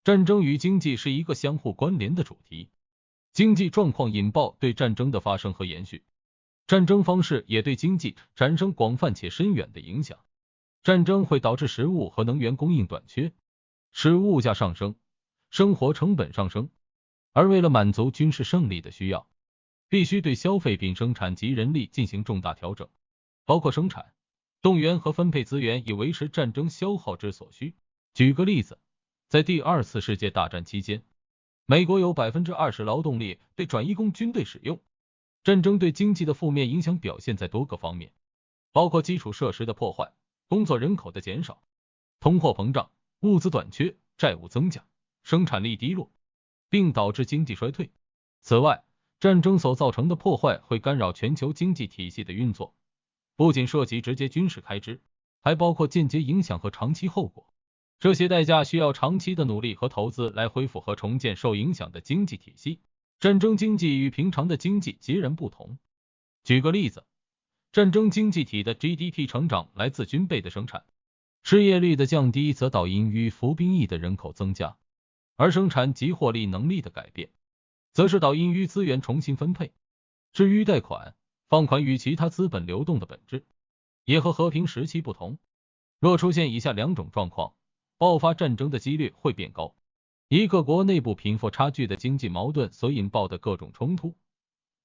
战争与经济是一个相互关联的主题，经济状况引爆对战争的发生和延续，战争方式也对经济产生广泛且深远的影响。战争会导致食物和能源供应短缺，使物价上升，生活成本上升，而为了满足军事胜利的需要，必须对消费品生产及人力进行重大调整，包括生产、动员和分配资源，以维持战争消耗之所需。举个例子，在第二次世界大战期间，美国有 20% 劳动力被转移供军队使用。战争对经济的负面影响表现在多个方面，包括基础设施的破坏、工作人口的减少、通货膨胀、物资短缺、债务增加、生产力低落，并导致经济衰退。此外，战争所造成的破坏会干扰全球经济体系的运作，不仅涉及直接军事开支，还包括间接影响和长期后果。这些代价需要长期的努力和投资来恢复和重建受影响的经济体系。战争经济与平常的经济截然不同。举个例子，战争经济体的 GDP 成长来自军备的生产，失业率的降低则导因于服兵役的人口增加，而生产及获利能力的改变，则是导因于资源重新分配。至于贷款、放款与其他资本流动的本质，也和和平时期不同。若出现以下两种状况，爆发战争的几率会变高。一个国内部贫富差距的经济矛盾所引爆的各种冲突，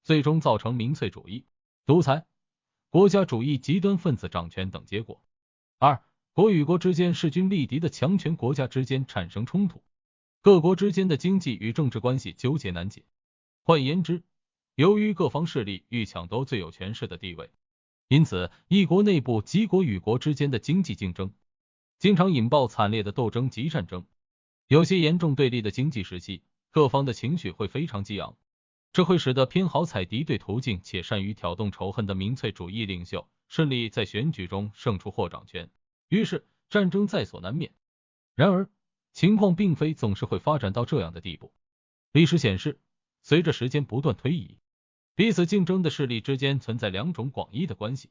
最终造成民粹主义、独裁、国家主义极端分子掌权等结果。二、国与国之间势均力敌的强权国家之间产生冲突，各国之间的经济与政治关系纠结难解。换言之，由于各方势力欲抢夺最有权势的地位，因此一国内部及国与国之间的经济竞争经常引爆惨烈的斗争及战争。有些严重对立的经济时期，各方的情绪会非常激昂，这会使得偏好采敌对途径且善于挑动仇恨的民粹主义领袖顺利在选举中胜出或掌权，于是战争在所难免。然而，情况并非总是会发展到这样的地步。历史显示，随着时间不断推移，彼此竞争的势力之间存在两种广义的关系，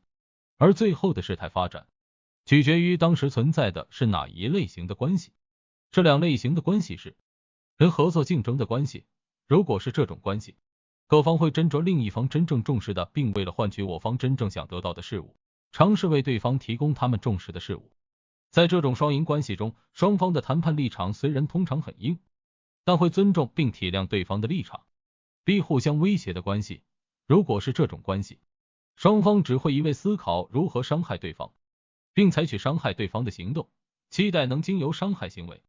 而最后的事态发展取决于当时存在的是哪一类型的关系。这两类型的关系是人合作竞争的关系。如果是这种关系，各方会斟酌另一方真正重视的，并为了换取我方真正想得到的事物，尝试为对方提供他们重视的事物。在这种双赢关系中，双方的谈判立场虽然通常很硬，但会尊重并体谅对方的立场，并互相威胁的关系。如果是这种关系，双方只会一味思考如何伤害对方，并采取伤害对方的行动，期待能经由伤害行为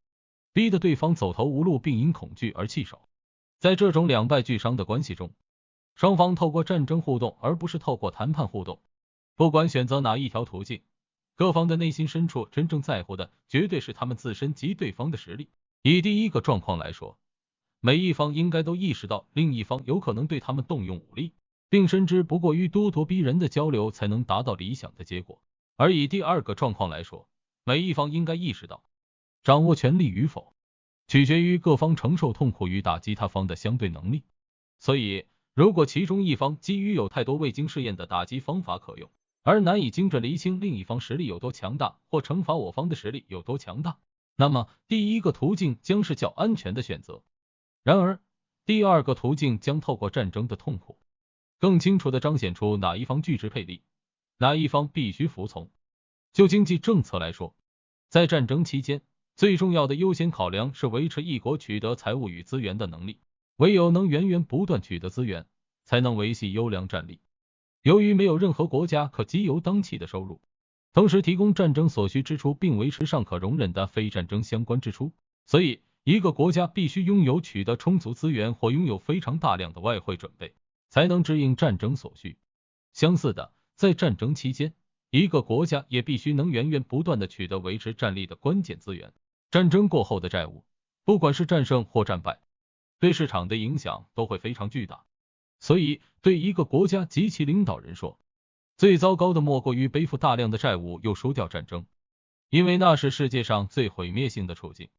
逼得对方走投无路，并因恐惧而弃守。在这种两败俱伤的关系中，双方透过战争互动而不是透过谈判互动。不管选择哪一条途径，各方的内心深处真正在乎的绝对是他们自身及对方的实力。以第一个状况来说，每一方应该都意识到另一方有可能对他们动用武力，并深知不过于咄咄逼人的交流才能达到理想的结果。而以第二个状况来说，每一方应该意识到掌握权力与否取决于各方承受痛苦与打击他方的相对能力。所以，如果其中一方基于有太多未经试验的打击方法可用，而难以精准厘清另一方实力有多强大，或惩罚我方的实力有多强大，那么第一个途径将是较安全的选择。然而，第二个途径将透过战争的痛苦，更清楚地彰显出哪一方具支配力，哪一方必须服从。就经济政策来说，在战争期间，最重要的优先考量是维持一国取得财物与资源的能力，唯有能源源不断取得资源，才能维系优良战力。由于没有任何国家可藉由当期的收入，同时提供战争所需支出并维持尚可容忍的非战争相关支出，所以一个国家必须拥有取得充足资源或拥有非常大量的外汇准备，才能支应战争所需。相似的，在战争期间，一个国家也必须能源源不断地取得维持战力的关键资源。战争过后的债务，不管是战胜或战败，对市场的影响都会非常巨大。所以，对一个国家及其领导人说，最糟糕的莫过于背负大量的债务又输掉战争，因为那是世界上最毁灭性的处境。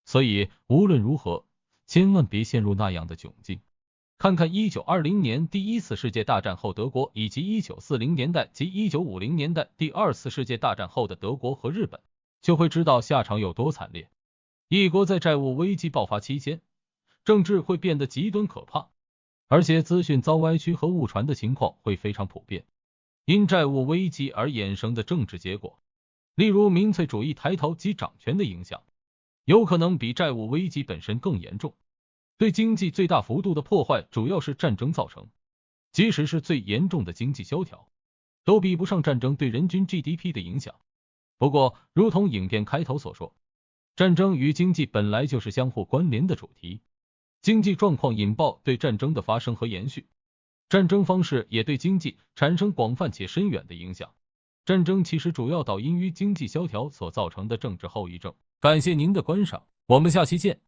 所以，无论如何，千万别陷入那样的窘境。看看1920年第一次世界大战后德国，以及1940年代及1950年代第二次世界大战后的德国和日本，就会知道下场有多惨烈。一国在债务危机爆发期间，政治会变得极端可怕，而且资讯遭歪曲和误传的情况会非常普遍。因债务危机而衍生的政治结果，例如民粹主义抬头及掌权的影响，有可能比债务危机本身更严重。对经济最大幅度的破坏主要是战争造成，即使是最严重的经济萧条，都比不上战争对人均 GDP 的影响。不过，如同影片开头所说，战争与经济本来就是相互关联的主题，经济状况引爆对战争的发生和延续，战争方式也对经济产生广泛且深远的影响。战争其实主要导因于经济萧条所造成的政治后遗症。感谢您的观赏，我们下期见。